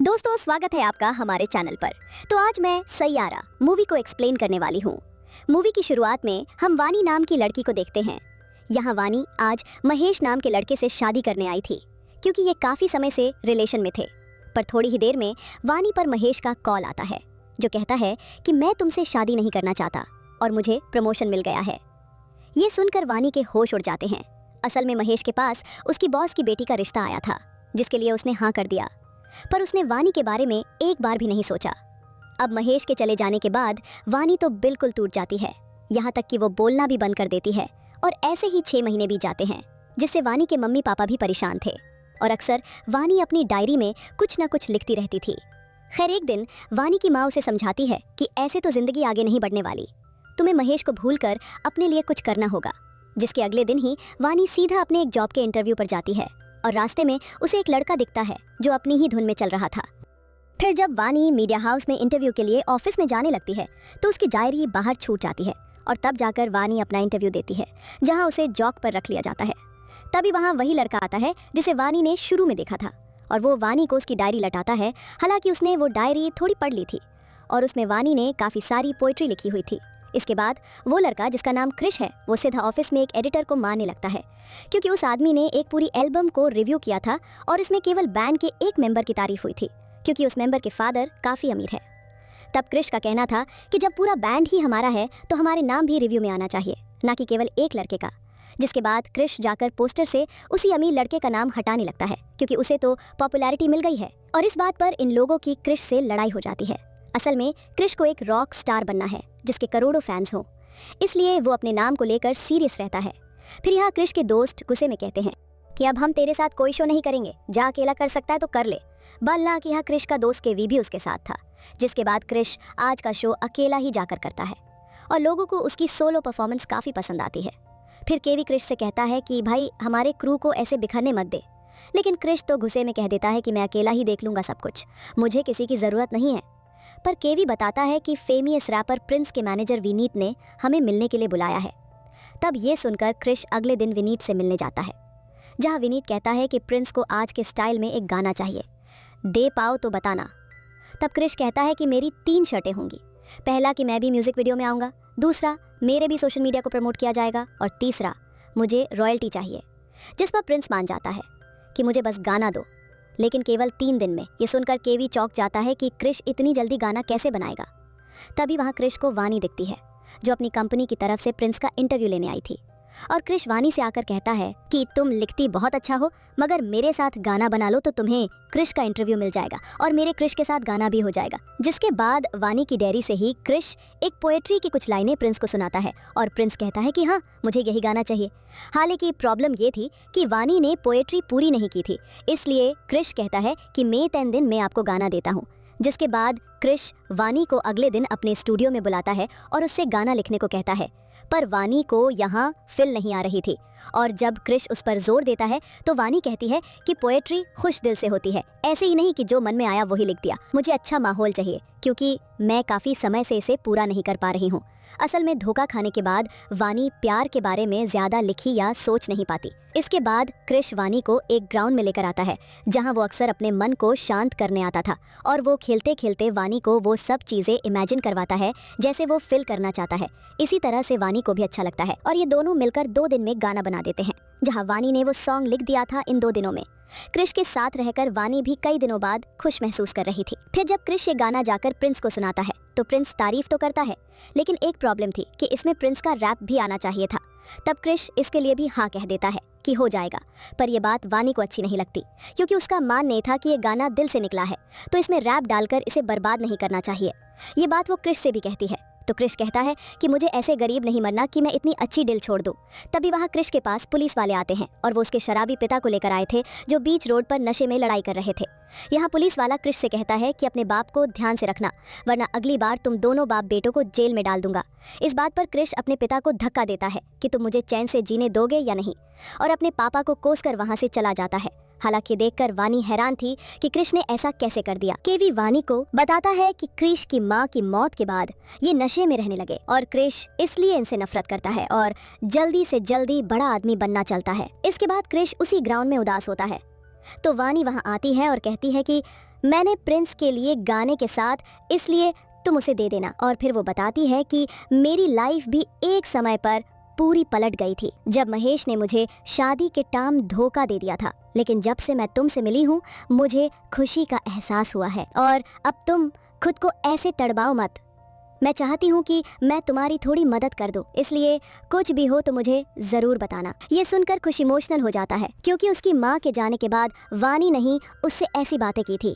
दोस्तों, स्वागत है आपका हमारे चैनल पर। तो आज मैं सैयारा मूवी को एक्सप्लेन करने वाली हूँ। मूवी की शुरुआत में हम वानी नाम की लड़की को देखते हैं। यहाँ वानी आज महेश नाम के लड़के से शादी करने आई थी, क्योंकि ये काफी समय से रिलेशन में थे। पर थोड़ी ही देर में वानी पर महेश का कॉल आता है, जो कहता है कि मैं तुमसे शादी नहीं करना चाहता और मुझे प्रमोशन मिल गया है। ये सुनकर वानी के होश उड़ जाते हैं। असल में महेश के पास उसकी बॉस की बेटी का रिश्ता आया था, जिसके लिए उसने हाँ कर दिया, पर उसने वानी के बारे में एक बार भी नहीं सोचा। अब महेश के चले जाने के बाद वानी तो बिल्कुल टूट जाती है, यहाँ तक कि वो बोलना भी बंद कर देती है। और ऐसे ही 6 महीने बीत जाते हैं, जिससे वानी के मम्मी पापा भी परेशान थे और अक्सर वानी अपनी डायरी में कुछ ना कुछ लिखती रहती थी। खैर, एक दिन वानी की माँ उसे समझाती है कि ऐसे तो जिंदगी आगे नहीं बढ़ने वाली, तुम्हें महेश को भूलकर अपने लिए कुछ करना होगा। जिसके अगले दिन ही वानी सीधा अपने एक जॉब के इंटरव्यू पर जाती है और रास्ते में उसे एक लड़का दिखता है जो अपनी ही धुन में चल रहा था। फिर जब वानी मीडिया हाउस में इंटरव्यू के लिए ऑफिस में जाने लगती है तो उसकी डायरी बाहर छूट जाती है और तब जाकर वानी अपना इंटरव्यू देती है, जहां उसे जॉक पर रख लिया जाता है। तभी वहां वही लड़का आता है जिसे वानी ने शुरू में देखा था और वो वानी को उसकी डायरी लौटाता है। हालांकि उसने वो डायरी थोड़ी पढ़ ली थी और उसमें वानी ने काफ़ी सारी पोइट्री लिखी हुई थी। इसके बाद वो लड़का, जिसका नाम क्रिश है, वो सीधा ऑफिस में एक एडिटर को मारने लगता है, क्योंकि उस आदमी ने एक पूरी एल्बम को रिव्यू किया था और इसमें केवल बैंड के एक मेंबर की तारीफ हुई थी, क्योंकि उस मेंबर के फादर काफ़ी अमीर है। तब क्रिश का कहना था कि जब पूरा बैंड ही हमारा है तो हमारे नाम भी रिव्यू में आना चाहिए, ना कि केवल एक लड़के का। जिसके बाद क्रिश जाकर पोस्टर से उसी अमीर लड़के का नाम हटाने लगता है, क्योंकि उसे तो पॉपुलैरिटी मिल गई है। और इस बात पर इन लोगों की क्रिश से लड़ाई हो जाती है। असल में क्रिश को एक रॉक स्टार बनना है जिसके करोड़ों फैंस हों, इसलिए वो अपने नाम को लेकर सीरियस रहता है। फिर यहाँ क्रिश के दोस्त गुस्से में कहते हैं कि अब हम तेरे साथ कोई शो नहीं करेंगे, जा अकेला कर सकता है तो कर ले। बल्ला कि यहाँ क्रिश का दोस्त केवी भी उसके साथ था। जिसके बाद क्रिश आज का शो अकेला ही जाकर करता है और लोगों को उसकी सोलो परफॉर्मेंस काफ़ी पसंद आती है। फिर केवी क्रिश से कहता है कि भाई हमारे क्रू को ऐसे बिखरने मत दे, लेकिन क्रिश तो गुस्से में कह देता है कि मैं अकेला ही देख लूँगा सब कुछ, मुझे किसी की ज़रूरत नहीं है। पर केवी बताता है कि फेमस रैपर प्रिंस के मैनेजर विनीत ने हमें मिलने के लिए बुलाया है। तब ये सुनकर क्रिश अगले दिन विनीत से मिलने जाता है, जहां विनीत कहता है कि प्रिंस को आज के स्टाइल में एक गाना चाहिए, दे पाओ तो बताना। तब क्रिश कहता है कि मेरी 3 शर्टें होंगी, पहला कि मैं भी म्यूजिक वीडियो में आऊँगा, दूसरा मेरे भी सोशल मीडिया को प्रमोट किया जाएगा, और तीसरा मुझे रॉयल्टी चाहिए। जिस पर प्रिंस मान जाता है कि मुझे बस गाना दो, लेकिन केवल 3 दिन में। ये सुनकर केवी चौंक जाता है कि क्रिश इतनी जल्दी गाना कैसे बनाएगा। तभी वहाँ क्रिश को वानी दिखती है, जो अपनी कंपनी की तरफ से प्रिंस का इंटरव्यू लेने आई थी। और क्रिश वानी से आकर कहता है कि तुम लिखती बहुत अच्छा हो, मगर मेरे साथ गाना बना लो तो तुम्हें क्रिश का इंटरव्यू मिल जाएगा और मेरे क्रिश के साथ गाना भी हो जाएगा। जिसके बाद वानी की डायरी से ही क्रिश एक पोएट्री की कुछ लाइनें प्रिंस को सुनाता है और प्रिंस कहता है कि हाँ, मुझे यही गाना चाहिए। हालांकि प्रॉब्लम ये थी कि वानी ने पोएट्री पूरी नहीं की थी, इसलिए क्रिश कहता है कि मैं 3 दिन में आपको गाना देता हूँ। जिसके बाद क्रिश वानी को अगले दिन अपने स्टूडियो में बुलाता है और उससे गाना लिखने को कहता है, पर वानी को यहाँ फिल नहीं आ रही थी। और जब क्रिश उस पर जोर देता है तो वानी कहती है कि पोएट्री खुश दिल से होती है, ऐसे ही नहीं कि जो मन में आया वही लिख दिया। मुझे अच्छा माहौल चाहिए, क्योंकि मैं काफ़ी समय से इसे पूरा नहीं कर पा रही हूँ। असल में धोखा खाने के बाद वानी प्यार के बारे में ज़्यादा लिखी या सोच नहीं पाती। इसके बाद क्रिश वानी को एक ग्राउंड में लेकर आता है, जहां वो अक्सर अपने मन को शांत करने आता था, और वो खेलते खेलते वानी को वो सब चीज़ें इमेजिन करवाता है जैसे वो फिल करना चाहता है। इसी तरह से वानी को भी अच्छा लगता है और ये दोनों मिलकर 2 दिन में गाना बना देते हैं, जहाँ वानी ने वो सॉन्ग लिख दिया था इन 2 दिनों में। क्रिश के साथ रहकर वानी भी कई दिनों बाद खुश महसूस कर रही थी। फिर जब क्रिश ये गाना जाकर प्रिंस को सुनाता है तो प्रिंस तारीफ तो करता है, लेकिन एक प्रॉब्लम थी कि इसमें प्रिंस का रैप भी आना चाहिए था। तब क्रिश इसके लिए भी हाँ कह देता है कि हो जाएगा। पर यह बात वानी को अच्छी नहीं लगती, क्योंकि उसका मान नहीं था कि ये गाना दिल से निकला है, तो इसमें रैप डालकर इसे बर्बाद नहीं करना चाहिए। ये बात वो क्रिश से भी कहती है, तो क्रिश कहता है कि मुझे ऐसे गरीब नहीं मरना कि मैं इतनी अच्छी डील छोड़ दूं। तभी वहाँ क्रिश के पास पुलिस वाले आते हैं और वो उसके शराबी पिता को लेकर आए थे, जो बीच रोड पर नशे में लड़ाई कर रहे थे। यहाँ पुलिस वाला क्रिश से कहता है कि अपने बाप को ध्यान से रखना, वरना अगली बार तुम दोनों बाप बेटों को जेल में डाल दूंगा। इस बात पर क्रिश अपने पिता को धक्का देता है कि तुम मुझे चैन से जीने दोगे या नहीं, और अपने पापा को कोसकर वहाँ से चला जाता है। हालांकि देखकर वानी हैरान थी कि क्रिश ने ऐसा कैसे कर दिया। केवी वानी को बताता है कि क्रिश की माँ की मौत के बाद ये नशे में रहने लगे और क्रिश इसलिए इनसे नफरत करता है और जल्दी से जल्दी बड़ा आदमी बनना चाहता है। इसके बाद क्रिश उसी ग्राउंड में उदास होता है, तो वानी वहाँ आती है और कहती है कि मैंने प्रिंस के लिए गाने के साथ, इसलिए तुम उसे दे देना। और फिर वो बताती है कि मेरी लाइफ भी एक समय पर पूरी पलट गई थी जब महेश ने मुझे शादी के टाइम धोखा दे दिया था, लेकिन जब से मैं तुमसे मिली हूँ मुझे खुशी का एहसास हुआ है और अब तुम खुद को ऐसे तड़पाओ मत। मैं चाहती हूँ कि मैं तुम्हारी थोड़ी मदद कर दूं, इसलिए कुछ भी हो तो मुझे जरूर बताना। ये सुनकर खुश इमोशनल हो जाता है क्योंकि उसकी माँ के जाने के बाद वानी नहीं उससे ऐसी बातें की थी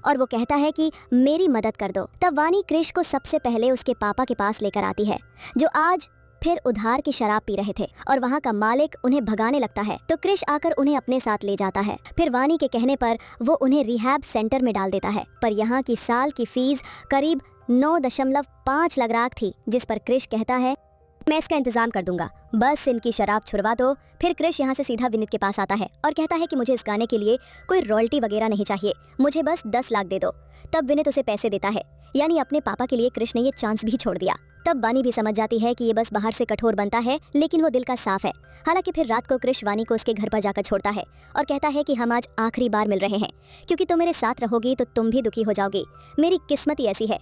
और वो कहता है कि मेरी मदद कर दो। तब वानी क्रिश को सबसे पहले उसके पापा के पास लेकर आती है जो आज फिर उधार की शराब पी रहे थे और वहाँ का मालिक उन्हें भगाने लगता है तो क्रिश आकर उन्हें अपने साथ ले जाता है। फिर वानी के कहने पर वो उन्हें रिहैब सेंटर में डाल देता है, पर यहाँ की साल की फीस करीब 9.5 लाख थी, जिस पर क्रिश कहता है मैं इसका इंतजाम कर दूंगा, बस इनकी शराब छुड़वा दो। फिर क्रिश यहाँ से सीधा विनीत के पास आता है और कहता है कि मुझे इस गाने के लिए कोई रॉयल्टी वगैरह नहीं चाहिए, मुझे बस 10 लाख दे दो। तब विनीत उसे पैसे देता है, यानी अपने पापा के लिए क्रिश ने ये चांस भी छोड़ दिया। तब वानी भी समझ जाती है कि ये बस बाहर से कठोर बनता है लेकिन वो दिल का साफ है। हालांकि फिर रात को क्रिश वानी को उसके घर पर जाकर छोड़ता है और कहता है कि हम आज आखिरी बार मिल रहे हैं, क्योंकि तुम मेरे साथ रहोगी तो तुम भी दुखी हो जाओगी, मेरी किस्मत ही ऐसी है।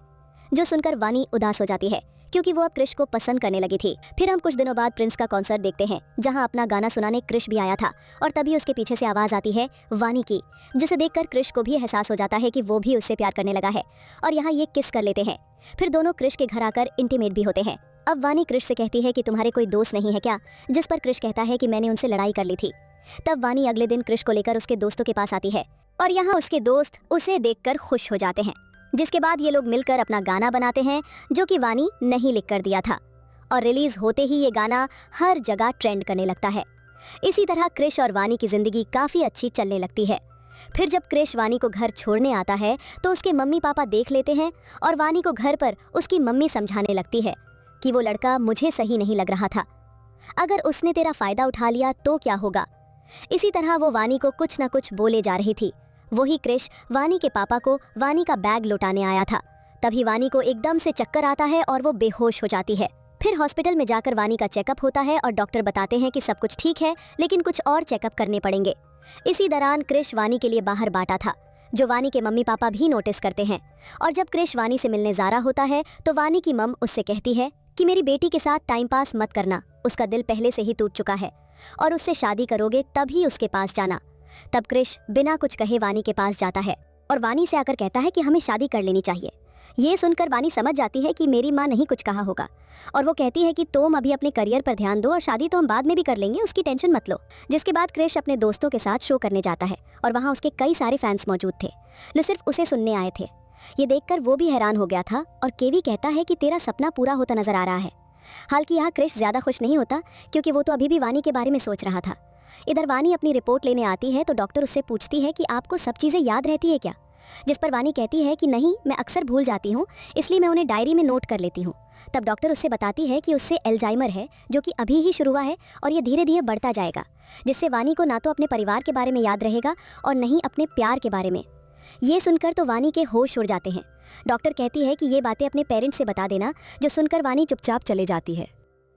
जो सुनकर वानी उदास हो जाती है क्योंकि वो अब क्रिश को पसंद करने लगी थी। फिर हम कुछ दिनों बाद प्रिंस का कॉन्सर्ट देखते हैं जहां अपना गाना सुनाने क्रिश भी आया था और तभी उसके पीछे से आवाज आती है वानी की, जिसे देखकर क्रिश को भी एहसास हो जाता है कि वो भी उससे प्यार करने लगा है और यहाँ ये किस कर लेते हैं। फिर दोनों क्रिश के घर आकर इंटीमेट भी होते हैं। अब वानी क्रिश से कहती है कि तुम्हारे कोई दोस्त नहीं है क्या, जिस पर क्रिश कहता है कि मैंने उनसे लड़ाई कर ली थी। तब वानी अगले दिन क्रिश को लेकर उसके दोस्तों के पास आती है और यहाँ उसके दोस्त उसे देखकर खुश हो जाते हैं, जिसके बाद ये लोग मिलकर अपना गाना बनाते हैं जो कि वानी नहीं लिख कर दिया था और रिलीज होते ही ये गाना हर जगह ट्रेंड करने लगता है। इसी तरह क्रिश और वानी की जिंदगी काफी अच्छी चलने लगती है। फिर जब क्रिश वानी को घर छोड़ने आता है तो उसके मम्मी पापा देख लेते हैं और वानी को घर पर उसकी मम्मी समझाने लगती है कि वो लड़का मुझे सही नहीं लग रहा था, अगर उसने तेरा फायदा उठा लिया तो क्या होगा। इसी तरह वो वानी को कुछ न कुछ बोले जा रही थी। वही क्रिश वानी के पापा को वानी का बैग लौटाने आया था। तभी वानी को एकदम से चक्कर आता है और वो बेहोश हो जाती है। फिर हॉस्पिटल में जाकर वानी का चेकअप होता है और डॉक्टर बताते हैं कि सब कुछ ठीक है लेकिन कुछ और चेकअप करने पड़ेंगे। इसी दौरान क्रिश वानी के लिए बाहर बांटा था, जो वानी के मम्मी पापा भी नोटिस करते हैं। और जब क्रिश वानी से मिलने जा रहा होता है तो वानी की मम उससे कहती है कि मेरी बेटी के साथ टाइम पास मत करना, उसका दिल पहले से ही टूट चुका है और उससे शादी करोगे तभी उसके पास जाना। तब क्रिश बिना कुछ कहे वानी के पास जाता है और वानी से आकर कहता है कि हमें शादी कर लेनी चाहिए। ये सुनकर वानी समझ जाती है कि मेरी माँ नहीं कुछ कहा होगा और वो कहती है कि तुम अभी अपने करियर पर ध्यान दो और शादी तो हम बाद में भी कर लेंगे, उसकी टेंशन मत लो। जिसके बाद क्रिश अपने दोस्तों के साथ शो करने जाता है और वहाँ उसके कई सारे फैंस मौजूद थे जो सिर्फ उसे सुनने आए थे। ये देखकर वो भी हैरान हो गया था और केवी कहता है कि तेरा सपना पूरा होता नजर आ रहा है। हालांकि यहाँ क्रिश ज्यादा खुश नहीं होता क्योंकि वो तो अभी भी वानी के बारे में सोच रहा था। इधर वानी अपनी रिपोर्ट लेने आती है तो डॉक्टर उससे पूछती है कि आपको सब चीजें याद रहती है क्या, जिस पर वानी कहती है कि नहीं, मैं अक्सर भूल जाती हूँ, इसलिए मैं उन्हें डायरी में नोट कर लेती हूँ। तब डॉक्टर उससे बताती है कि उससे एल्जाइमर है जो कि अभी ही शुरू हुआ है और ये धीरे धीरे बढ़ता जाएगा, जिससे वानी को ना तो अपने परिवार के बारे में याद रहेगा और नहीं अपने प्यार के बारे में। ये सुनकर तो वानी के होश उड़ जाते हैं। डॉक्टर कहती है कि ये बातें अपने पेरेंट्स से बता देना, जो सुनकर वानी चुपचाप चले जाती है।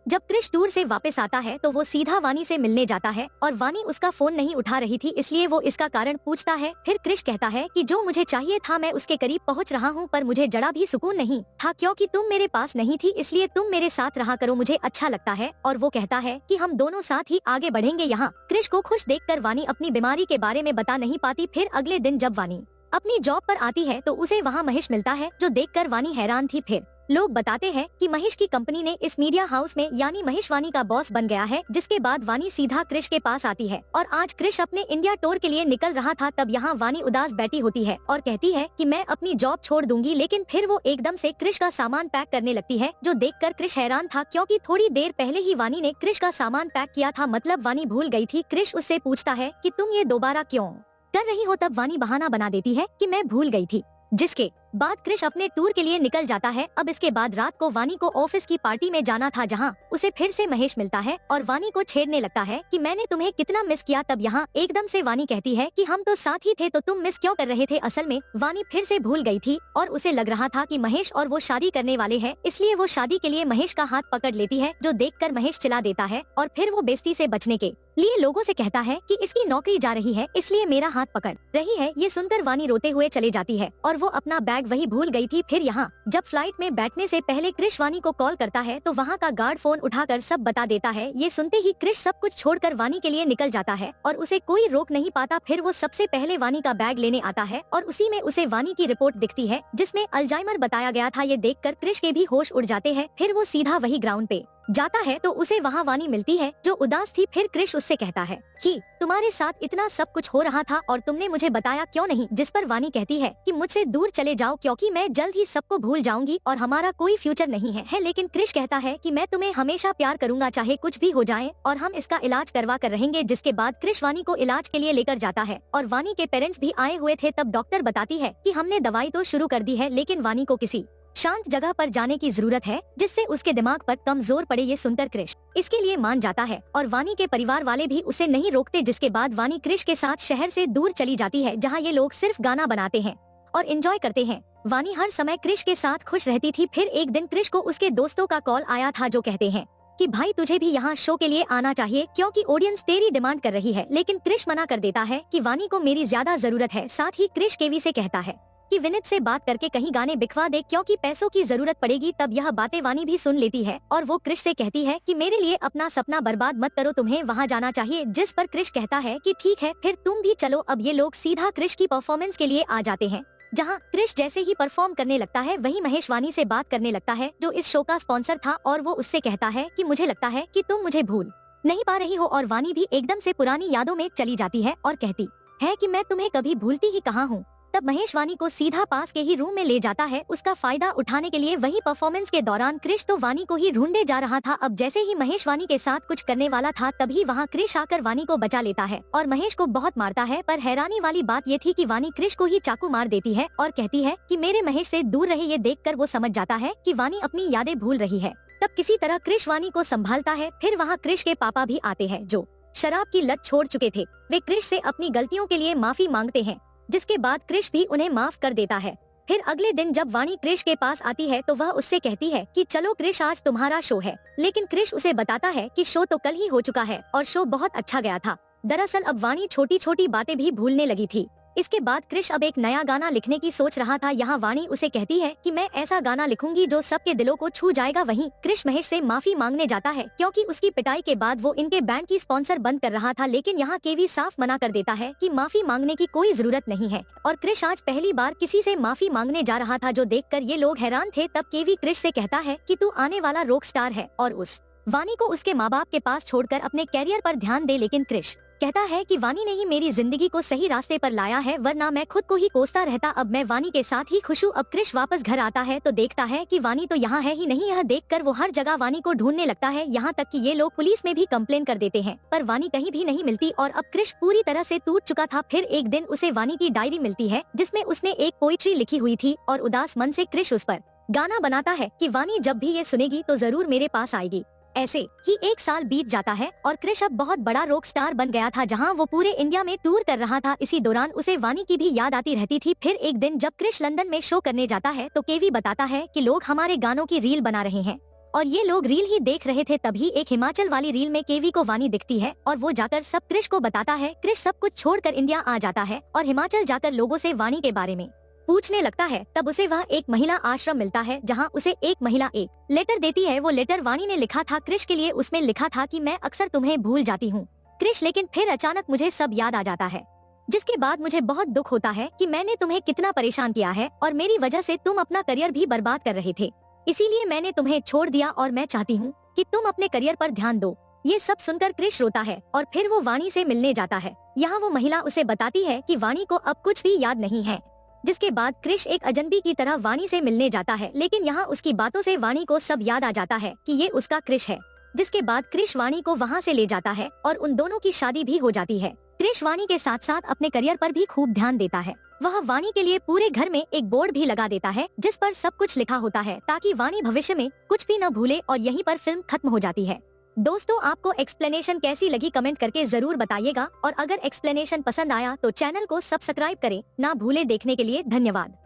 जब क्रिश टूर से वापस आता है तो वो सीधा वानी से मिलने जाता है और वानी उसका फोन नहीं उठा रही थी, इसलिए वो इसका कारण पूछता है। फिर क्रिश कहता है कि जो मुझे चाहिए था मैं उसके करीब पहुंच रहा हूं, पर मुझे जरा भी सुकून नहीं था क्योंकि तुम मेरे पास नहीं थी, इसलिए तुम मेरे साथ रहा करो, मुझे अच्छा लगता है। और वो कहता है कि हम दोनों साथ ही आगे बढ़ेंगे। यहाँ क्रिश को खुश देखकर वानी अपनी बीमारी के बारे में बता नहीं पाती। फिर अगले दिन जब वानी अपनी जॉब पर आती है तो उसे वहाँ महेश मिलता है, जो देखकर वानी हैरान थी। फिर लोग बताते हैं कि महेश की कंपनी ने इस मीडिया हाउस में यानी महेश वानी का बॉस बन गया है। जिसके बाद वानी सीधा क्रिश के पास आती है और आज क्रिश अपने इंडिया टूर के लिए निकल रहा था। तब यहाँ वानी उदास बैठी होती है और कहती है कि मैं अपनी जॉब छोड़ दूंगी, लेकिन फिर वो एकदम से क्रिश का सामान पैक करने लगती है, जो देखकर क्रिश हैरान था क्योंकि थोड़ी देर पहले ही वानी ने क्रिश का सामान पैक किया था, मतलब वानी भूल गई थी। क्रिश उससे पूछता है कि तुम ये दोबारा क्यों कर रही हो, तब वानी बहाना बना देती है कि मैं भूल गई थी, जिसके बाद क्रिश अपने टूर के लिए निकल जाता है। अब इसके बाद रात को वानी को ऑफिस की पार्टी में जाना था, जहाँ उसे फिर से महेश मिलता है और वानी को छेड़ने लगता है कि मैंने तुम्हें कितना मिस किया। तब यहाँ एकदम से वानी कहती है कि हम तो साथ ही थे, तो तुम मिस क्यों कर रहे थे। असल में वानी फिर से भूल गई थी और उसे लग रहा था कि महेश और वो शादी करने वाले हैं, इसलिए वो शादी के लिए महेश का हाथ पकड़ लेती है, जो देखकर महेश चिल्ला देता है और फिर वो बेइज्जती से बचने के लिए लोगों से कहता है कि इसकी नौकरी जा रही है, इसलिए मेरा हाथ पकड़ रही है। ये सुनकर वानी रोते हुए चले जाती है और वो अपना बैग वही भूल गई थी। फिर यहाँ जब फ्लाइट में बैठने से पहले क्रिश वानी को कॉल करता है तो वहाँ का गार्ड फोन उठाकर सब बता देता है। ये सुनते ही क्रिश सब कुछ छोड़कर वानी के लिए निकल जाता है और उसे कोई रोक नहीं पाता। फिर वो सबसे पहले वानी का बैग लेने आता है और उसी में उसे वानी की रिपोर्ट दिखती है, जिसमें अल्जाइमर बताया गया था। ये देखकर क्रिश के भी होश उड़ जाते हैं। फिर वो सीधा वही ग्राउंड पे जाता है तो उसे वहाँ वानी मिलती है, जो उदास थी। फिर क्रिश उससे कहता है कि तुम्हारे साथ इतना सब कुछ हो रहा था और तुमने मुझे बताया क्यों नहीं। जिस पर वानी कहती है कि मुझसे दूर चले जाओ, क्योंकि मैं जल्द ही सबको भूल जाऊंगी और हमारा कोई फ्यूचर नहीं है। लेकिन क्रिश कहता है कि मैं तुम्हें हमेशा प्यार करूंगा, चाहे कुछ भी हो जाए, और हम इसका इलाज करवा कर रहेंगे। जिसके बाद क्रिश वानी को इलाज के लिए लेकर जाता है और वानी के पेरेंट्स भी आए हुए थे। तब डॉक्टर बताती है कि हमने दवाई तो शुरू कर दी है, लेकिन वानी को किसी शांत जगह पर जाने की जरूरत है, जिससे उसके दिमाग पर कम जोर पड़े। ये सुनकर क्रिश इसके लिए मान जाता है और वानी के परिवार वाले भी उसे नहीं रोकते। जिसके बाद वानी क्रिश के साथ शहर से दूर चली जाती है, जहाँ ये लोग सिर्फ गाना बनाते हैं और एंजॉय करते हैं। वानी हर समय क्रिश के साथ खुश रहती थी। फिर एक दिन क्रिश को उसके दोस्तों का कॉल आया था, जो कहते हैं कि भाई तुझे भी यहाँ शो के लिए आना चाहिए, क्योंकि ऑडियंस तेरी डिमांड कर रही है। लेकिन क्रिश मना कर देता है कि वानी को मेरी ज्यादा जरूरत है। साथ ही क्रिश केवी से कहता है कि विनीत से बात करके कहीं गाने बिकवा दे, क्योंकि पैसों की जरूरत पड़ेगी। तब यह बातें वानी भी सुन लेती है और वो क्रिश से कहती है कि मेरे लिए अपना सपना बर्बाद मत करो, तुम्हें वहाँ जाना चाहिए। जिस पर क्रिश कहता है कि ठीक है, फिर तुम भी चलो। अब ये लोग सीधा क्रिश की परफॉर्मेंस के लिए आ जाते हैं, जहाँ क्रिश जैसे ही परफॉर्म करने लगता है, वही महेश वानी से बात करने लगता है, जो इस शो का स्पॉन्सर था, और वो उससे कहता है कि मुझे लगता है कि तुम मुझे भूल नहीं पा रही हो। और वानी भी एकदम से पुरानी यादों में चली जाती है और कहती है कि मैं तुम्हें कभी भूलती ही कहाँ हूँ। तब महेश वानी को सीधा पास के ही रूम में ले जाता है, उसका फायदा उठाने के लिए। वही परफॉर्मेंस के दौरान क्रिश तो वानी को ही ढूंढे जा रहा था। अब जैसे ही महेश वानी के साथ कुछ करने वाला था, तभी वहाँ क्रिश आकर वानी को बचा लेता है और महेश को बहुत मारता है। पर हैरानी वाली बात ये थी कि वानी क्रिश को ही चाकू मार देती है और कहती है कि मेरे महेश से दूर रहे। ये देखकर वो समझ जाता है कि वानी अपनी यादें भूल रही है। तब किसी तरह क्रिश वानी को संभालता है। फिर वहाँ क्रिश के पापा भी आते हैं, जो शराब की लत छोड़ चुके थे। वे क्रिश से अपनी गलतियों के लिए माफी मांगते हैं, जिसके बाद क्रिश भी उन्हें माफ कर देता है। फिर अगले दिन जब वानी क्रिश के पास आती है तो वह उससे कहती है कि चलो क्रिश, आज तुम्हारा शो है। लेकिन क्रिश उसे बताता है कि शो तो कल ही हो चुका है और शो बहुत अच्छा गया था। दरअसल अब वानी छोटी छोटी बातें भी भूलने लगी थी। इसके बाद क्रिश अब एक नया गाना लिखने की सोच रहा था। यहाँ वानी उसे कहती है कि मैं ऐसा गाना लिखूंगी जो सबके दिलों को छू जाएगा। वहीं क्रिश महेश से माफी मांगने जाता है, क्योंकि उसकी पिटाई के बाद वो इनके बैंड की स्पॉन्सर बंद कर रहा था। लेकिन यहाँ केवी साफ मना कर देता है कि माफी मांगने की कोई जरूरत नहीं है और क्रिश आज पहली बार किसी से माफी मांगने जा रहा था, जो देखकर ये लोग हैरान थे। तब केवी क्रिश से कहता है कि तू आने वाला रॉक स्टार है और उस वानी को उसके माँ बाप के पास छोड़कर अपने कैरियर पर ध्यान दे। लेकिन क्रिश कहता है कि वानी ने ही मेरी जिंदगी को सही रास्ते पर लाया है, वरना मैं खुद को ही कोसता रहता। अब मैं वानी के साथ ही खुश हूँ। अब क्रिश वापस घर आता है तो देखता है कि वानी तो यहाँ है ही नहीं। यह देखकर वो हर जगह वानी को ढूंढने लगता है, यहाँ तक कि ये लोग पुलिस में भी कंप्लेन कर देते हैं, पर वानी कहीं भी नहीं मिलती और अब क्रिश पूरी तरह से टूट चुका था। फिर एक दिन उसे वानी की डायरी मिलती है, जिसमें उसने एक पोइट्री लिखी हुई थी और उदास मन से क्रिश उस पर गाना बनाता है कि वानी जब भी ये सुनेगी तो जरूर मेरे पास आएगी। ऐसे ही एक साल बीत जाता है और क्रिश अब बहुत बड़ा रॉक स्टार बन गया था, जहां वो पूरे इंडिया में टूर कर रहा था। इसी दौरान उसे वानी की भी याद आती रहती थी। फिर एक दिन जब क्रिश लंदन में शो करने जाता है तो केवी बताता है कि लोग हमारे गानों की रील बना रहे हैं और ये लोग रील ही देख रहे थे। तभी एक हिमाचल वाली रील में केवी को वानी दिखती है और वो जाकर सब क्रिश को बताता है। क्रिश सब कुछ छोड़कर इंडिया आ जाता है और हिमाचल जाकर लोगों से वानी के बारे में पूछने लगता है। तब उसे वह एक महिला आश्रम मिलता है, जहां उसे एक महिला एक लेटर देती है। वो लेटर वानी ने लिखा था क्रिश के लिए। उसमें लिखा था कि मैं अक्सर तुम्हें भूल जाती हूँ क्रिश, लेकिन फिर अचानक मुझे सब याद आ जाता है, जिसके बाद मुझे बहुत दुख होता है कि मैंने तुम्हें कितना परेशान किया है और मेरी वजह से तुम अपना करियर भी बर्बाद कर रहे थे। इसीलिए मैंने तुम्हें छोड़ दिया और मैं चाहती हूँ कि तुम अपने करियर पर ध्यान दो। ये सब सुनकर क्रिश रोता है और फिर वो वानी से मिलने जाता है। यहाँ वो महिला उसे बताती है कि वानी को अब कुछ भी याद नहीं है, जिसके बाद क्रिश एक अजनबी की तरह वानी से मिलने जाता है। लेकिन यहाँ उसकी बातों से वानी को सब याद आ जाता है कि ये उसका क्रिश है। जिसके बाद क्रिश वानी को वहाँ से ले जाता है और उन दोनों की शादी भी हो जाती है। क्रिश वानी के साथ साथ अपने करियर पर भी खूब ध्यान देता है। वह वानी के लिए पूरे घर में एक बोर्ड भी लगा देता है जिस पर सब कुछ लिखा होता है ताकि वानी भविष्य में कुछ भी न भूले और यहीं पर फिल्म खत्म हो जाती है। दोस्तों, आपको एक्सप्लेनेशन कैसी लगी कमेंट करके जरूर बताइएगा और अगर एक्सप्लेनेशन पसंद आया तो चैनल को सब्सक्राइब करें ना भूले। देखने के लिए धन्यवाद।